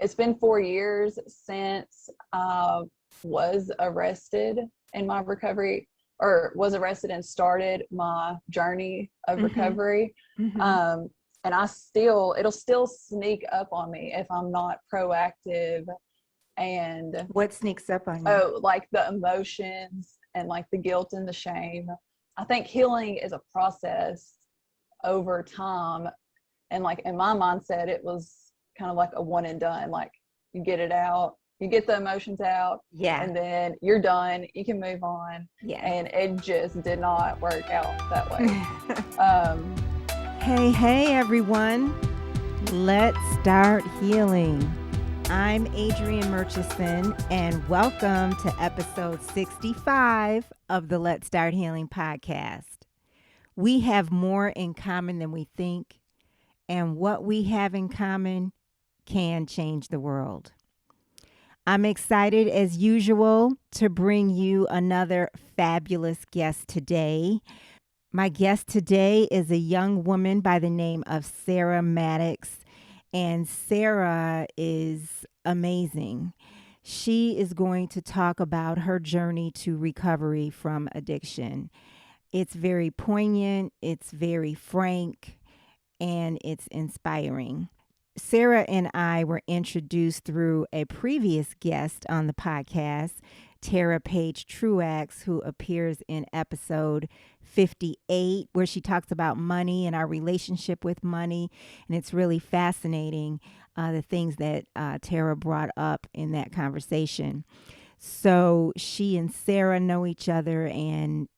it's been 4 years since I was arrested in my recovery, or was arrested and started my journey of recovery. Um, and it'll still sneak up on me if I'm not proactive. And What sneaks up on you? like the emotions and like the guilt and the shame. I think healing is a process over time. And like in my mindset, it was kind of like a one and done. Like you get it out, you get the emotions out, Yeah. and then you're done. You can move on. Yeah. And it just did not work out that way. Hey, everyone. Let's start healing. I'm Adrienne Murchison, and welcome to episode 65 of the Let's Start Healing podcast. We have more in common than we think, and what we have in common can change the world. I'm excited, as usual, to bring you another fabulous guest today. My guest today is a young woman by the name of Sarah Maddox, and Sarah is amazing. She is going to talk about her journey to recovery from addiction. It's very poignant, it's very frank, and it's inspiring. Sarah and I were introduced through a previous guest on the podcast, Tara Page Truax, who appears in episode 58, where she talks about money and our relationship with money. And it's really fascinating, the things that Tara brought up in that conversation. So she and Sarah know each other, and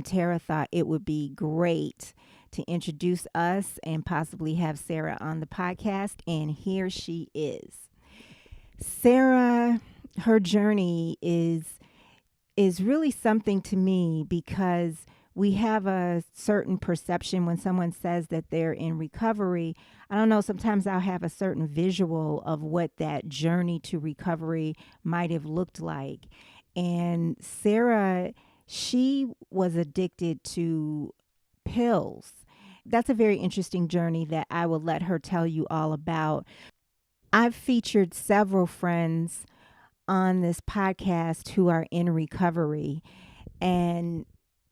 Tara thought it would be great to introduce us and possibly have Sarah on the podcast. And here she is. Sarah, her journey is really something to me, because we have a certain perception when someone says that they're in recovery. I don't know, sometimes I'll have a certain visual of what that journey to recovery might have looked like. And Sarah, she was addicted to pills. That's a very interesting journey that I will let her tell you all about. I've featured several friends on this podcast who are in recovery, and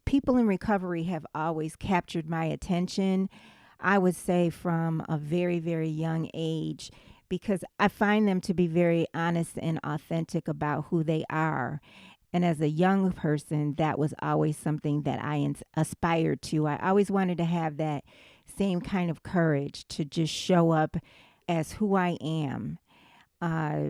people in recovery have always captured my attention, I would say from a very, very young age, because I find them to be very honest and authentic about who they are. And as a young person, that was always something that I aspired to. I always wanted to have that same kind of courage to just show up as who I am,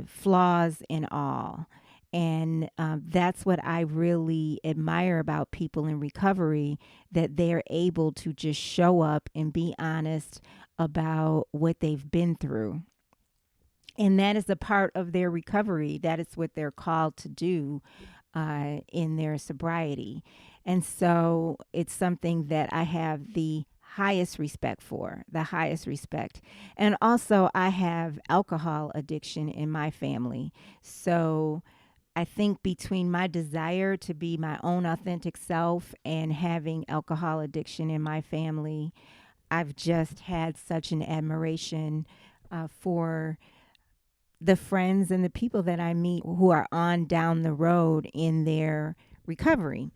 flaws and all. And that's what I really admire about people in recovery, that they're able to just show up and be honest about what they've been through. And that is a part of their recovery. That is what they're called to do in their sobriety. And so it's something that I have the highest respect for, the highest respect. And also I have alcohol addiction in my family. So I think between my desire to be my own authentic self and having alcohol addiction in my family, I've just had such an admiration for the friends and the people that I meet who are on down the road in their recovery.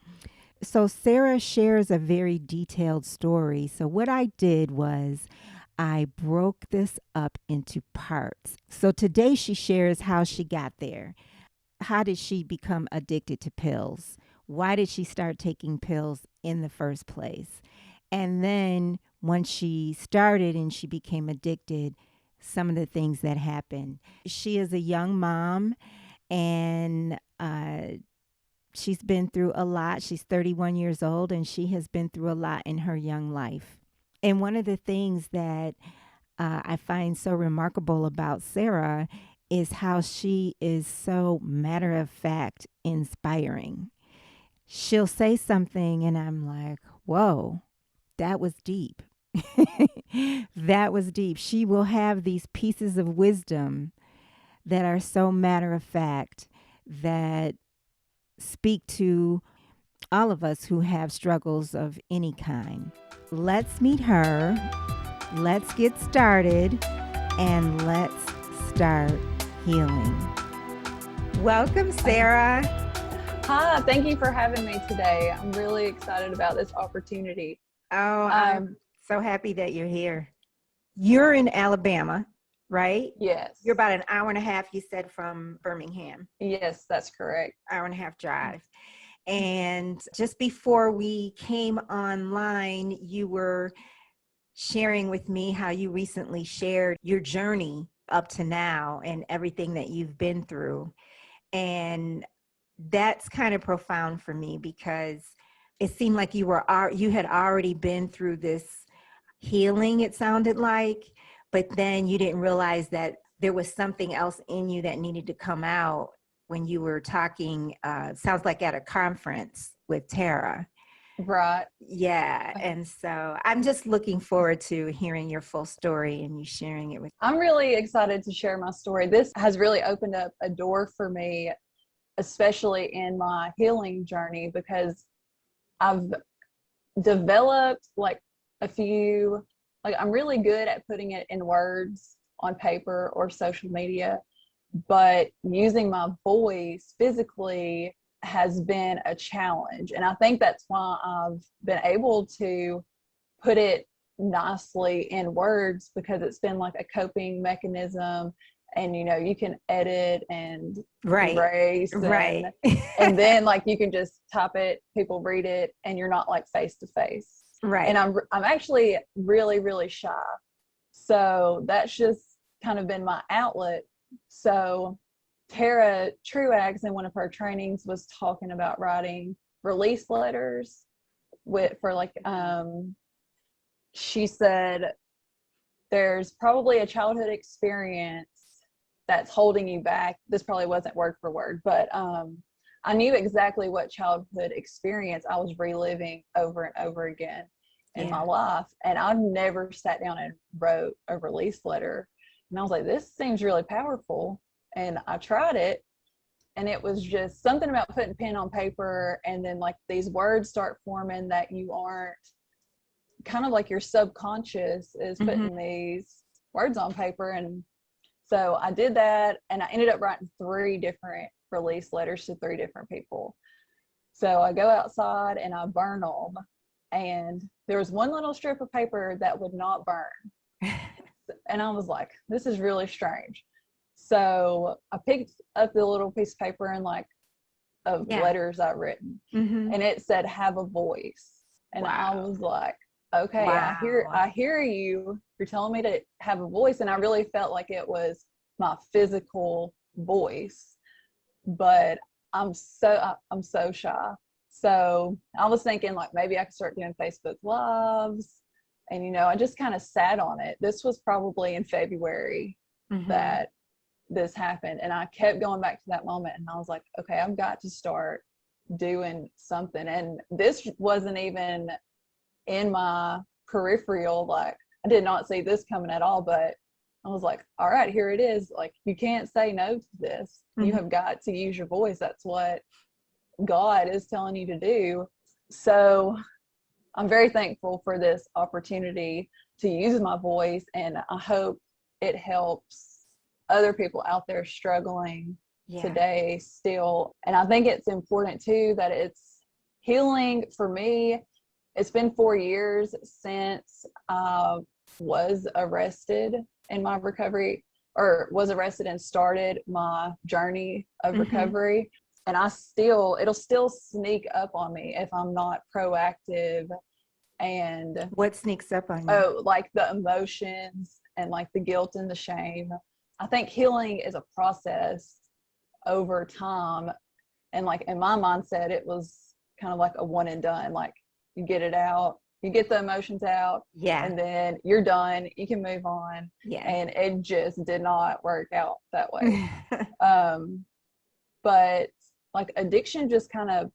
So Sarah shares a very detailed story. So what I did was I broke this up into parts. So today she shares how she got there. How did she become addicted to pills? Why did she start taking pills in the first place? And then once she started and she became addicted, some of the things that happened. She is a young mom, and she's been through a lot. She's 31 years old, and she has been through a lot in her young life. And one of the things that I find so remarkable about Sarah is how she is so matter-of-fact inspiring. She'll say something, and I'm like, whoa, that was deep. That was deep. She will have these pieces of wisdom that are so matter-of-fact that speak to all of us who have struggles of any kind. Let's meet her. Let's get started, and let's start healing. Welcome, Sarah. Hi, thank you for having me today. I'm really excited about this opportunity. Oh, I'm so happy that you're here. You're in Alabama, right? Yes. You're about an hour and a half, you said, from Birmingham. Yes, that's correct. Hour and a half drive. And just before we came online, you were sharing with me how you recently shared your journey up to now and everything that you've been through. And that's kind of profound for me because it seemed like you had already been through this healing, it sounded like, but then you didn't realize that there was something else in you that needed to come out when you were talking, sounds like at a conference with Tara. Right. Yeah. And so I'm just looking forward to hearing your full story and you sharing it with me. I'm really excited to share my story. This has really opened up a door for me, especially in my healing journey, because I've developed I'm really good at putting it in words on paper or social media, but using my voice physically has been a challenge. And I think that's why I've been able to put it nicely in words, because it's been like a coping mechanism. And you can edit and erase and then like you can just type it, people read it, and you're not like face to face. Right. And I'm actually really, really shy. So that's just kind of been my outlet. So Tara Truax in one of her trainings was talking about writing release letters she said there's probably a childhood experience that's holding you back. This probably wasn't word for word, but I knew exactly what childhood experience I was reliving over and over again in my life. And I've never sat down and wrote a release letter. And I was like, this seems really powerful. And I tried it, and it was just something about putting pen on paper, and then like these words start forming that you aren't, kind of like your subconscious is putting these words on paper. And so I did that, and I ended up writing 3 different release letters to 3 different people. So I go outside and I burn them, and there was one little strip of paper that would not burn. And I was like, this is really strange. So I picked up the little piece of paper and letters I'd written, and it said, have a voice. And I was like, okay, I hear you. You're telling me to have a voice. And I really felt like it was my physical voice, but I'm so shy. So I was thinking like maybe I could start doing Facebook Lives. And, I just kind of sat on it. This was probably in February that this happened. And I kept going back to that moment, and I was like, okay, I've got to start doing something. And this wasn't even in my peripheral. Like, I did not see this coming at all, but I was like, all right, here it is. Like, you can't say no to this. You have got to use your voice. That's what God is telling you to do. So I'm very thankful for this opportunity to use my voice, and I hope it helps other people out there struggling today still. And I think it's important too that it's healing for me. It's been 4 years since I was arrested in my recovery, or was arrested and started my journey of recovery. And it'll still sneak up on me if I'm not proactive. And what sneaks up on you? Oh, like the emotions and like the guilt and the shame. I think healing is a process over time. And like in my mindset, it was kind of like a one and done. Like, you get it out, you get the emotions out, and then you're done, you can move on. And it just did not work out that way. But like addiction just kind of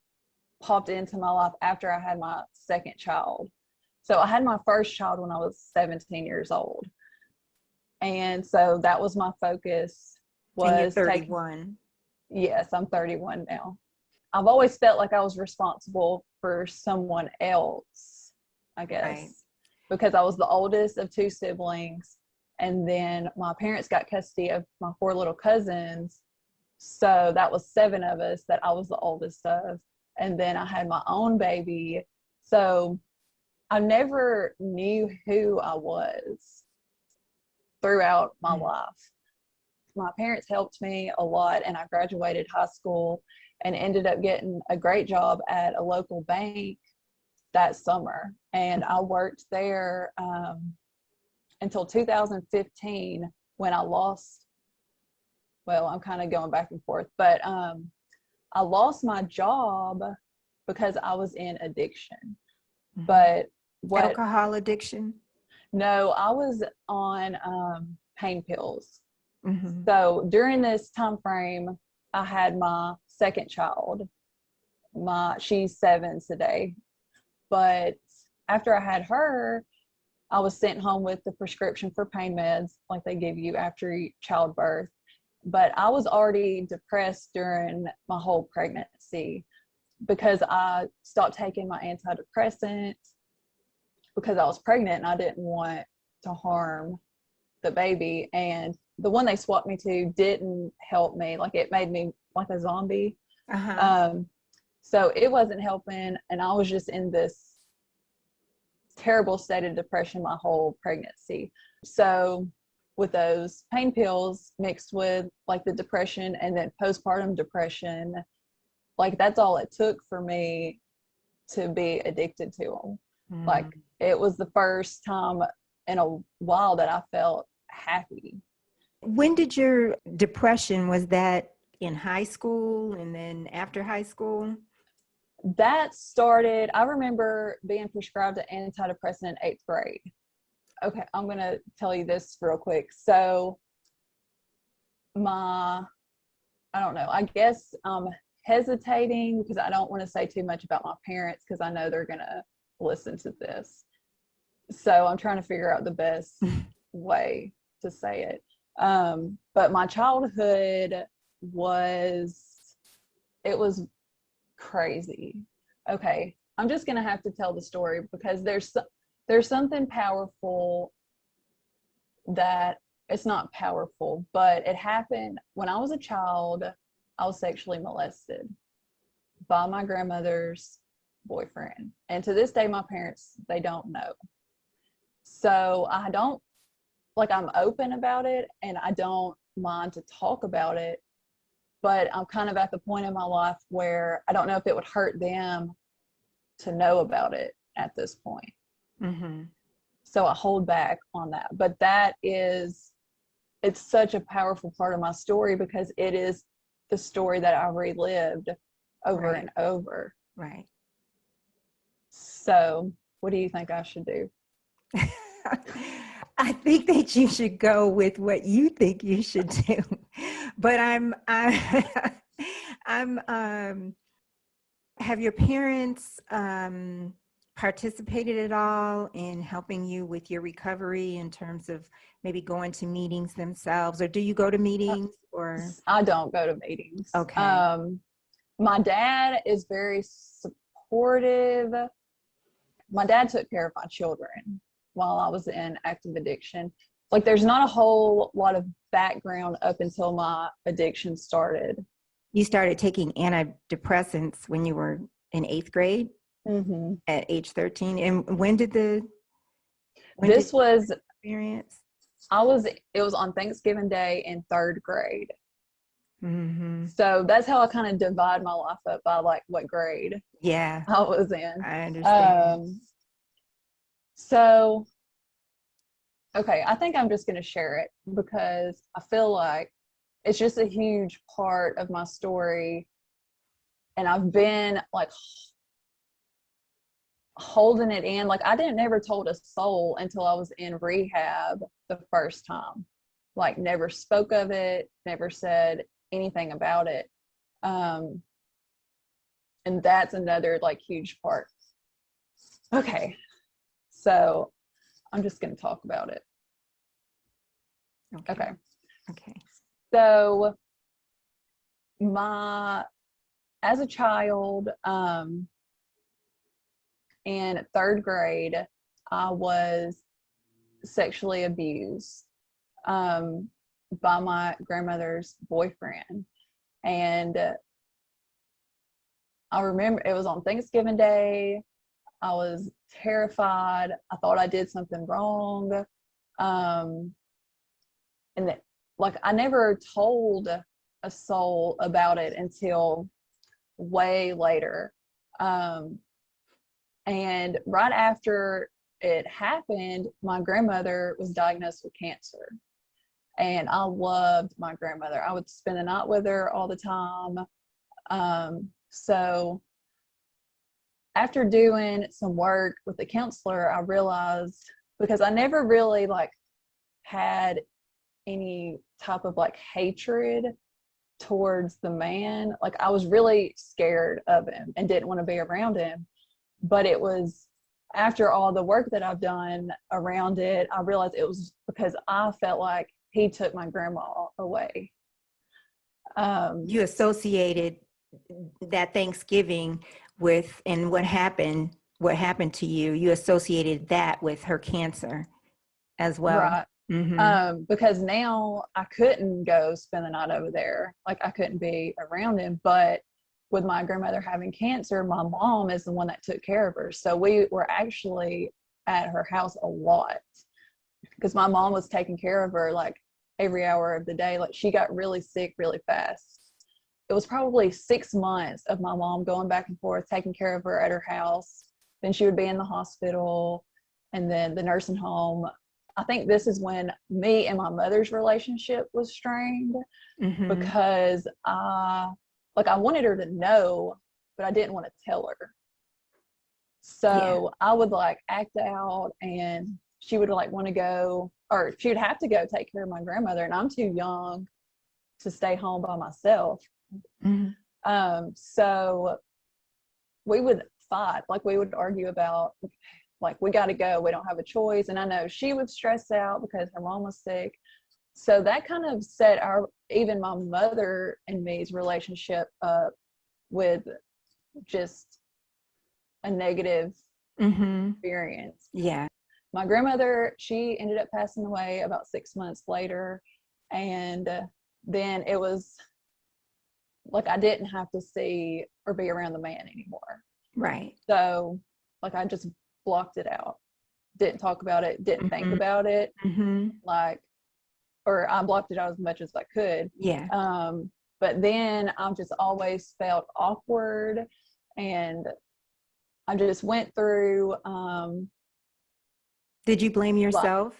popped into my life after I had my second child. So I had my first child when I was 17 years old. And so that was my focus. And you're 31. Yes, I'm 31 now. I've always felt like I was responsible for someone else, I guess, because I was the oldest of 2 siblings. And then my parents got custody of my 4 little cousins. So that was 7 of us that I was the oldest of. And then I had my own baby. So I never knew who I was throughout my life. My parents helped me a lot, and I graduated high school and ended up getting a great job at a local bank that summer. And I worked there until 2015 when I lost, well, I'm kind of going back and forth, but I lost my job because I was in addiction. But what? Alcohol addiction? No, I was on pain pills. So during this time frame, I had my second child. She's 7 today. But after I had her, I was sent home with the prescription for pain meds like they give you after childbirth. But I was already depressed during my whole pregnancy because I stopped taking my antidepressants because I was pregnant and I didn't want to harm the baby. And the one they swapped me to didn't help me. Like, it made me like a zombie. So it wasn't helping. And I was just in this terrible state of depression my whole pregnancy. So with those pain pills mixed with like the depression and then postpartum depression, like that's all it took for me to be addicted to them. Like, it was the first time in a while that I felt happy. When did your depression, was that in high school and then after high school? That started, I remember being prescribed an antidepressant in 8th grade. Okay, I'm going to tell you this real quick. So I don't know, I guess I'm hesitating because I don't want to say too much about my parents because I know they're going to listen to this. So I'm trying to figure out the best way to say it. But my childhood was crazy. Okay, I'm just gonna have to tell the story because there's something powerful that it's not powerful, but it happened when I was a child. I was sexually molested by my grandmother's boyfriend, and to this day my parents, they don't know. So I'm open about it and I don't mind to talk about it, but I'm kind of at the point in my life where I don't know if it would hurt them to know about it at this point. So I hold back on that. But it's such a powerful part of my story because it is the story that I relived over and over. Right. So what do you think I should do? I think that you should go with what you think you should do. But have your parents participated at all in helping you with your recovery in terms of maybe going to meetings themselves, or do you go to meetings? Or I don't go to meetings. Okay. My dad is very supportive. My dad took care of my children while I was in active addiction. Like, there's not a whole lot of background up until my addiction started. You started taking antidepressants when you were in 8th grade at age 13. And when did it was experience? It was on Thanksgiving Day in 3rd grade. So that's how I kind of divide my life up by like what grade I was in. I understand. So, okay, I think I'm just going to share it because I feel like it's just a huge part of my story. And I've been like holding it in. Like, I never told a soul until I was in rehab the first time. Like, never spoke of it, never said anything about it. And that's another like huge part. Okay. So I'm just going to talk about it. Okay. So as a child, in 3rd grade, I was sexually abused by my grandmother's boyfriend. And I remember it was on Thanksgiving Day. I was terrified. I thought I did something wrong. And that, like, I never told a soul about it until way later. And right after it happened, my grandmother was diagnosed with cancer. And I loved my grandmother. I would spend the night with her all the time. So after doing some work with the counselor, I realized, because I never really like had any type of like hatred towards the man. Like, I was really scared of him and didn't want to be around him. But it was after all the work that I've done around it, I realized it was because I felt like he took my grandma away. You associated that Thanksgiving with, and what happened to you, you associated that with her cancer as well. Right. Because now I couldn't go spend the night over there. Like, I couldn't be around him. But with my grandmother having cancer, my mom is the one that took care of her. So we were actually at her house a lot because my mom was taking care of her like every hour of the day. Like, she got really sick really fast. It was probably 6 months of my mom going back and forth, taking care of her at her house. Then she would be in the hospital and then the nursing home. I think this is when me and my mother's relationship was strained because I wanted her to know, but I didn't want to tell her. So I would like act out, and she would like want to go, or she would have to go take care of my grandmother, and I'm too young to stay home by myself. So we would fight, like we would argue about, like, we got to go, we don't have a choice. And I know she would stress out because her mom was sick. So that kind of set even my mother and me's relationship up with just a negative experience. Yeah. My grandmother, she ended up passing away about 6 months later. And then it was like, I didn't have to see or be around the man anymore. Right. So like, I just blocked it out, didn't talk about it, didn't think about it, like, or I blocked it out as much as I could. Yeah. But then I've just always felt awkward, and I just went through. Did you blame yourself?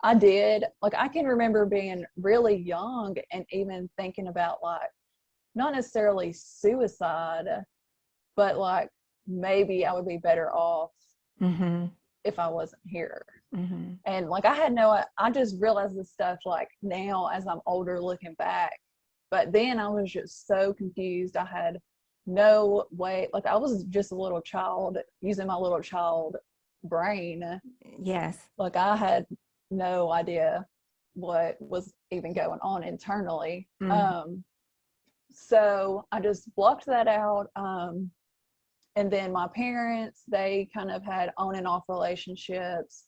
I did. Like, I can remember being really young and even thinking about, like, not necessarily suicide, but like maybe I would be better off if I wasn't here. And like, I just realized this stuff like now as I'm older looking back. But then I was just so confused. I had no way, like, I was just a little child using my little child brain. Yes. Like, I had no idea what was even going on internally. So I just blocked that out. And then my parents, they kind of had on and off relationships,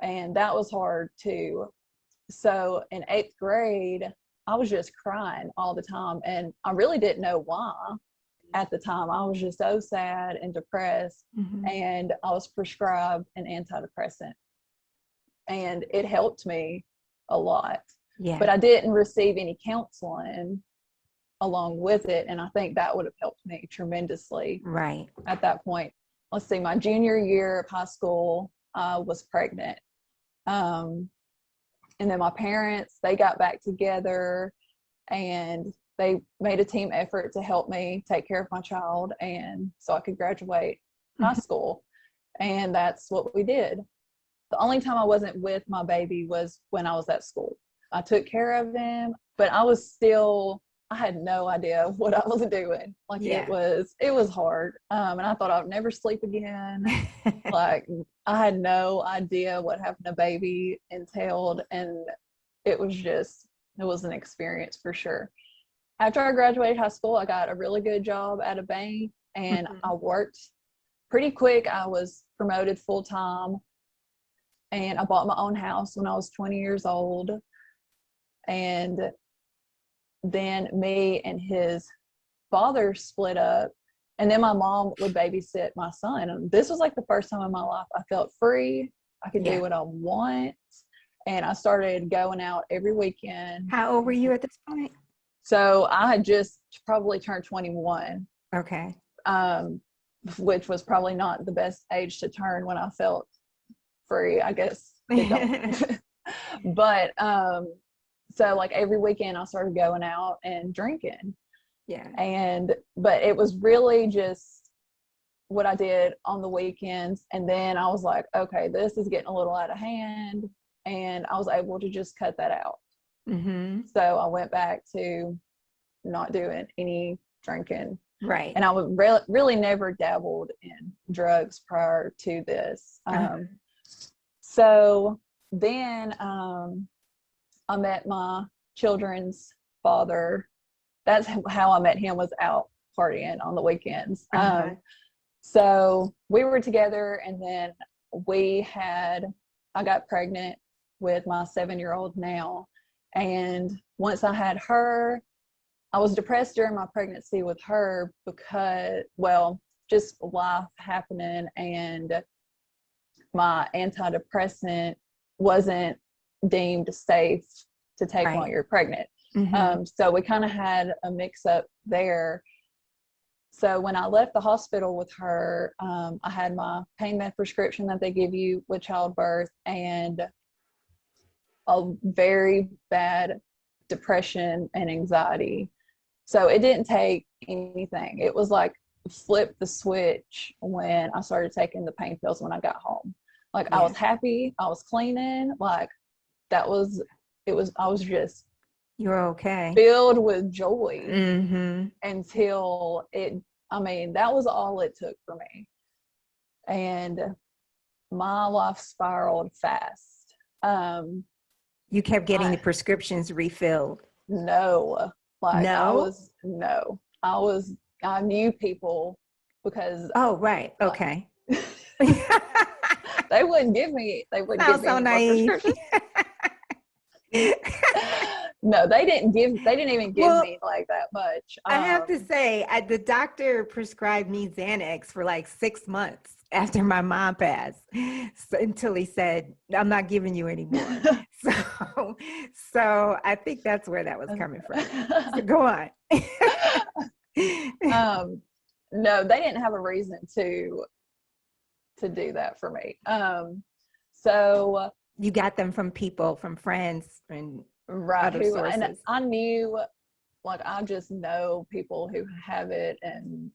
and that was hard too. So in 8th grade, I was just crying all the time, and I really didn't know why at the time. I was just so sad and depressed, and I was prescribed an antidepressant, and it helped me a lot. Yeah. But I didn't receive any counseling along with it, and I think that would have helped me tremendously. Right. At that point, let's see, my junior year of high school, I was pregnant. And then my parents, they got back together, and they made a team effort to help me take care of my child, and so I could graduate high school. And that's what we did. The only time I wasn't with my baby was when I was at school. I took care of him, but I had no idea what I was doing. Like, it was hard. And I thought I would never sleep again. Like, I had no idea what having a baby entailed. And it was an experience for sure. After I graduated high school, I got a really good job at a bank, and I worked pretty quick. I was promoted full time, and I bought my own house when I was 20 years old. And then me and his father split up. And then my mom would babysit my son. And this was like the first time in my life I felt free. I could do what I want. And I started going out every weekend. How old were you at this point? So I had just probably turned 21. Okay. Which was probably not the best age to turn when I felt free, I guess. But so like every weekend I started going out and drinking. Yeah. But it was really just what I did on the weekends. And then I was like, okay, this is getting a little out of hand. And I was able to just cut that out. So I went back to not doing any drinking. Right. And I would really never dabbled in drugs prior to this. So then I met my children's father. That's how I met him, was out partying on the weekends. So we were together, and then I got pregnant with my 7-year-old now. And once I had her, I was depressed during my pregnancy with her because, well, just life happening, and my antidepressant wasn't deemed safe to take while you're pregnant. So we kind of had a mix up there. So when I left the hospital with her, I had my pain med prescription that they give you with childbirth, and a very bad depression and anxiety. So it didn't take anything. It was like flip the switch when I started taking the pain pills when I got home. Like I was happy, I was cleaning, like I was just, you're okay, filled with joy until that was all it took for me. And my life spiraled fast. You kept getting the prescriptions refilled? No, like I knew people because. Oh, right. Okay. They wouldn't give me any more prescriptions. No, they didn't even give me like that much. I have to say, the doctor prescribed me Xanax for like 6 months after my mom passed, until he said, "I'm not giving you any more." So I think that's where that was coming from. So go on. No, they didn't have a reason to do that for me. So you got them from people, from friends, and other sources. And I knew, like, I just know people who have it, and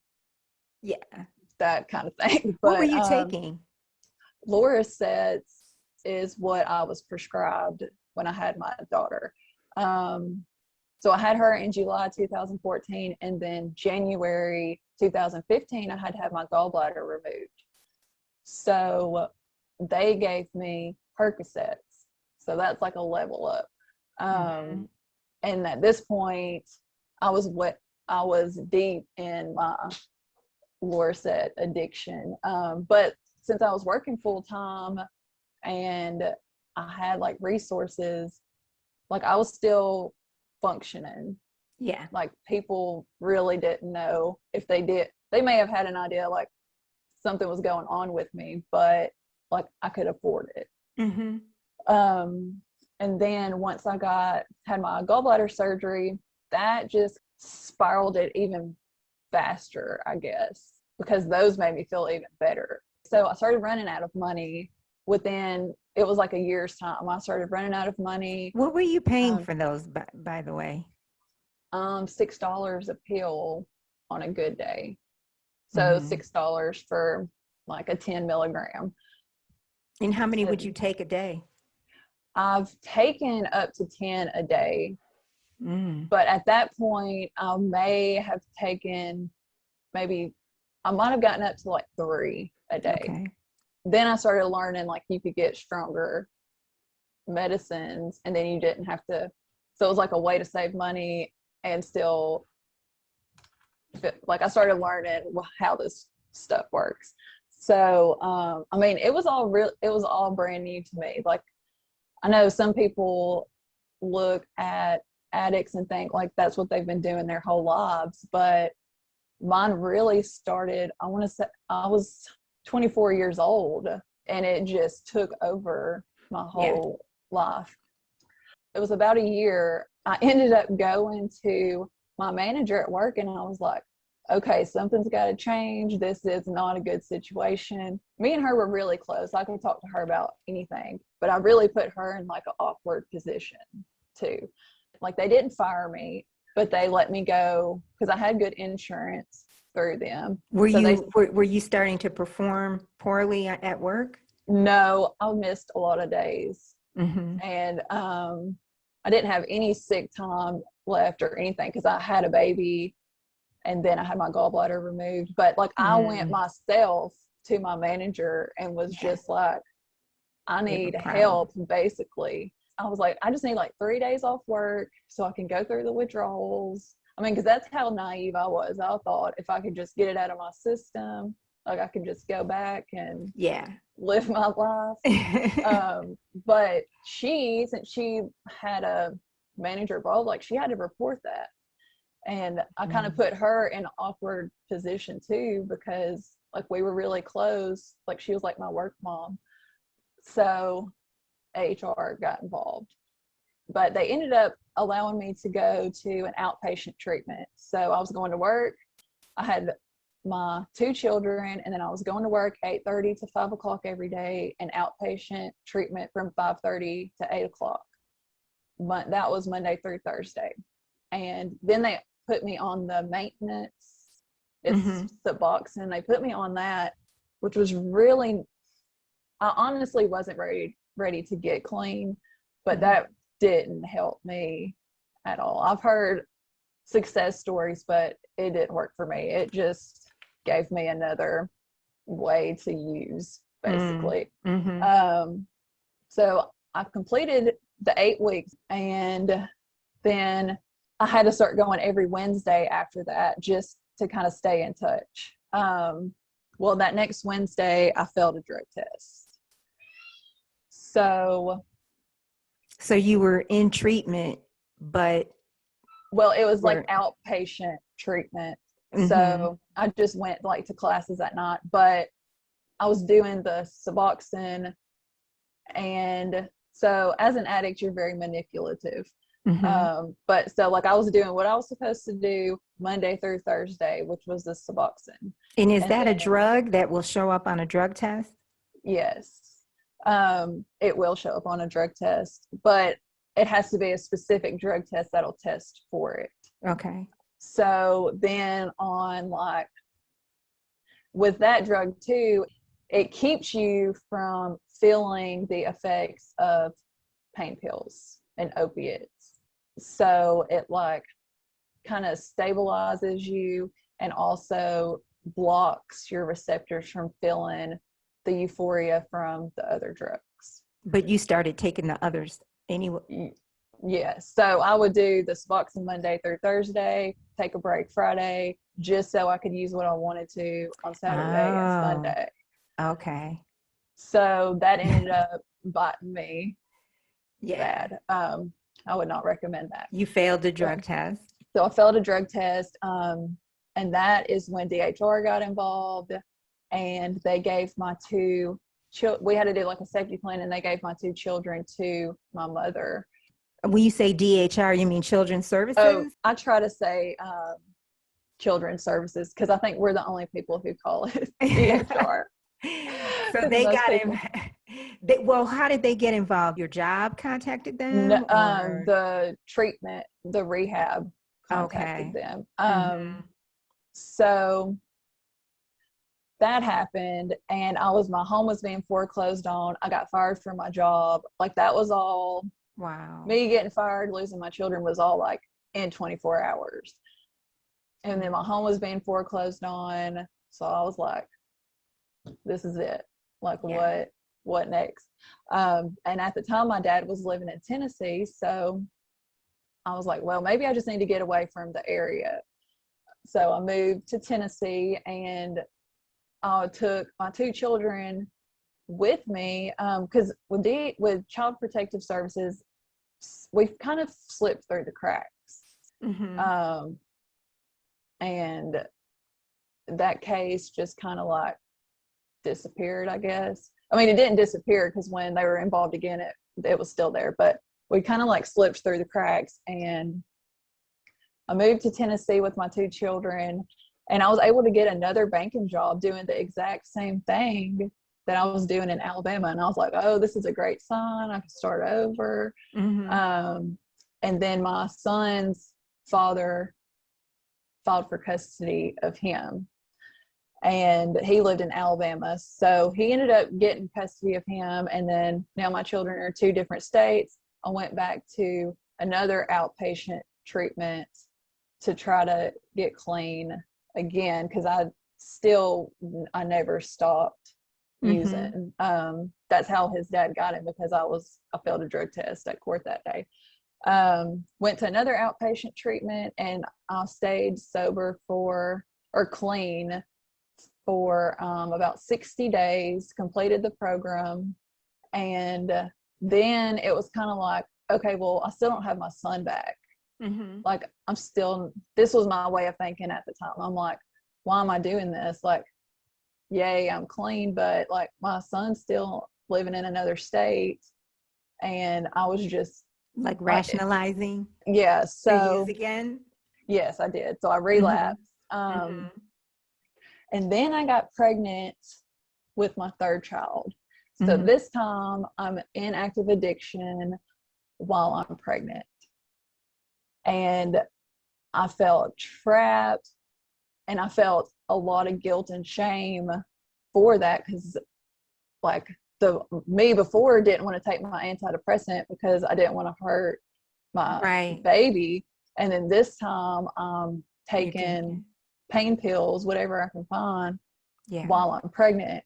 that kind of thing. But what were you taking? Loracet is what I was prescribed when I had my daughter. So I had her in July 2014, and then January 2015, I had to have my gallbladder removed. So they gave me Percocets. So that's like a level up. And at this point, I was deep in my Loracet addiction. But since I was working full time and I had like resources, like I was still functioning. Yeah. Like people really didn't know. If they did, they may have had an idea like something was going on with me, but like I could afford it. And then once I had my gallbladder surgery, that just spiraled it even faster, I guess, because those made me feel even better. So I started running out of money it was like a year's time. I started running out of money. What were you paying for those, by the way? $6 a pill on a good day. So $6 for like a 10 milligram. And how many would you take a day? I've taken up to 10 a day. But at that point, I may have taken I might have gotten up to like 3 a day. Okay. Then I started learning like you could get stronger medicines, and then you didn't have to. So it was like a way to save money and still like I started learning how this stuff works. So it was all brand new to me. Like I know some people look at addicts and think like that's what they've been doing their whole lives. But mine really started, I want to say I was 24 years old, and it just took over my whole life. It was about a year. I ended up going to my manager at work, and I was like, okay, something's got to change. This is not a good situation. Me and her were really close. I could talk to her about anything, but I really put her in like an awkward position too. Like, they didn't fire me, but they let me go because I had good insurance through them. Were you starting to perform poorly at work? No, I missed a lot of days. Mm-hmm. And I didn't have any sick time left or anything because I had a baby, and then I had my gallbladder removed. But like, I went myself to my manager and was just like, I need help, basically. I was like, I just need like 3 days off work so I can go through the withdrawals. I mean, because that's how naive I was. I thought if I could just get it out of my system, like I could just go back and live my life. But since she had a manager role, like, she had to report that. And I kind of put her in an awkward position too, because like, we were really close. Like, she was like my work mom. So HR got involved, but they ended up allowing me to go to an outpatient treatment. So I was going to work. I had my 2 children, and then I was going to work 8:30 to 5 o'clock every day, and outpatient treatment from 5:30 to 8 o'clock. But that was Monday through Thursday. And then they put me on the maintenance. It's Suboxone. They put me on that, which was really, I honestly wasn't ready to get clean, but that didn't help me at all. I've heard success stories, but it didn't work for me. It just gave me another way to use, basically. So I completed the 8 weeks, and then I had to start going every Wednesday after that, just to kind of stay in touch. Well, that next Wednesday I failed a drug test. So you were in treatment, but it was like outpatient treatment. So I just went like to classes at night, but I was doing the Suboxone. And so as an addict, you're very manipulative. But so like, I was doing what I was supposed to do Monday through Thursday, which was the Suboxone. And is that a drug that will show up on a drug test? Yes. It will show up on a drug test, but it has to be a specific drug test that'll test for it. Okay. So then with that drug too, it keeps you from feeling the effects of pain pills and opiates. So it like kind of stabilizes you and also blocks your receptors from feeling the euphoria from the other drugs. But you started taking the others anyway. Yeah. So I would do the Suboxone Monday through Thursday, take a break Friday, just so I could use what I wanted to on Saturday and Sunday. Okay. So that ended up biting me bad. I would not recommend that. You failed the drug test. So I failed a drug test. And that is when DHR got involved, and they gave my 2 children, we had to do like a safety plan, and they gave my 2 children to my mother. When you say DHR, you mean Children's Services? Oh, I try to say Children's Services because I think we're the only people who call it DHR. So they got well, how did they get involved? Your job contacted them? No, the treatment, the rehab contacted them. So that happened, and my home was being foreclosed on. I got fired from my job. Like, that was all. Wow. Me getting fired, losing my children was all like in 24 hours. And then my home was being foreclosed on. So I was like, this is it. Like, what next? And at the time, my dad was living in Tennessee. So I was like, well, maybe I just need to get away from the area. So I moved to Tennessee, and I took my 2 children with me, because with Child Protective Services, we've kind of slipped through the cracks. Mm-hmm. And that case just kind of like disappeared, I guess. I mean, it didn't disappear because when they were involved again, it was still there, but we kind of like slipped through the cracks. And I moved to Tennessee with my 2 children, and I was able to get another banking job doing the exact same thing that I was doing in Alabama. And I was like, oh, this is a great sign. I can start over. Mm-hmm. And then my son's father filed for custody of him, and he lived in Alabama. So he ended up getting custody of him. And then now my children are 2 different states. I went back to another outpatient treatment to try to get clean again, because I never stopped using. That's how his dad got him, because I failed a drug test at court that day. Went to another outpatient treatment, and I stayed sober clean for about 60 days, completed the program. And then it was kind of like, okay, well, I still don't have my son back. Like, this was my way of thinking at the time. I'm like, why am I doing this? Like, yay, I'm clean, but like my son's still living in another state. And I was just like rationalizing. Yeah. So use again. Yes, I did. So I relapsed. And then I got pregnant with my 3rd child. So this time I'm in active addiction while I'm pregnant. And I felt trapped, and I felt a lot of guilt and shame for that, because like me before didn't want to take my antidepressant because I didn't want to hurt my baby. And then this time I'm taking pain pills, whatever I can find, while I'm pregnant.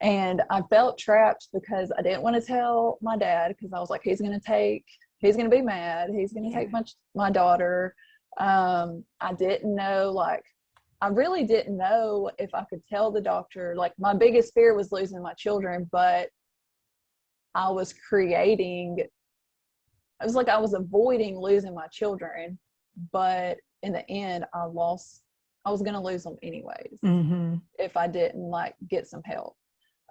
And I felt trapped because I didn't want to tell my dad, because I was like, he's going to be mad. He's going to take my daughter. I didn't know, like, I really didn't know if I could tell the doctor. Like, my biggest fear was losing my children, but I was avoiding losing my children, but in the end, I was going to lose them anyways if I didn't like get some help.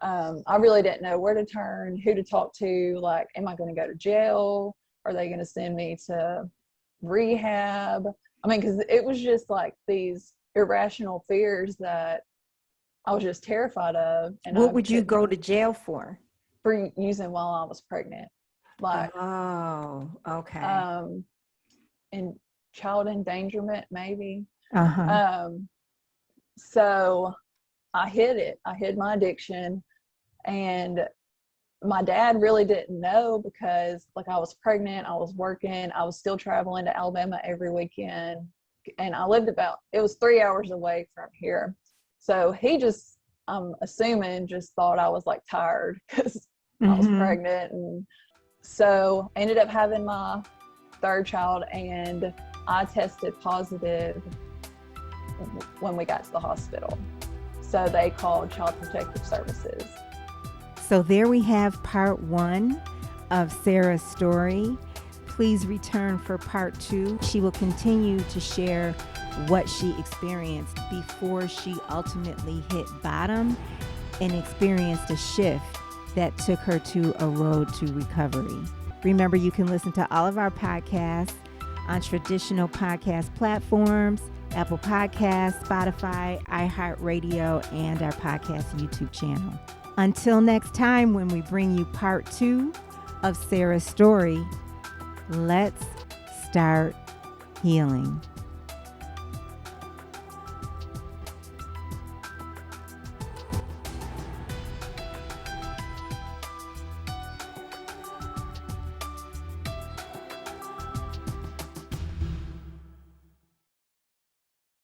I really didn't know where to turn, who to talk to. Like, am I going to go to jail? Are they going to send me to rehab? I mean, because it was just like these irrational fears that I was just terrified of. And what would you go to jail for? For using while I was pregnant. Like, oh, okay. And child endangerment, maybe. So I hid my addiction, and my dad really didn't know, because like I was pregnant, I was working, I was still traveling to Alabama every weekend, and I lived it was 3 hours away from here. So he just, I'm assuming, just thought I was like tired because I was pregnant. And so I ended up having my 3rd child, and I tested positive when we got to the hospital. So they called Child Protective Services. So there we have part 1 of Sarah's story. Please return for part 2. She will continue to share what she experienced before she ultimately hit bottom and experienced a shift that took her to a road to recovery. Remember, you can listen to all of our podcasts on traditional podcast platforms, Apple Podcasts, Spotify, iHeartRadio, and our podcast YouTube channel. Until next time, when we bring you part 2 of Sarah's story, let's start healing.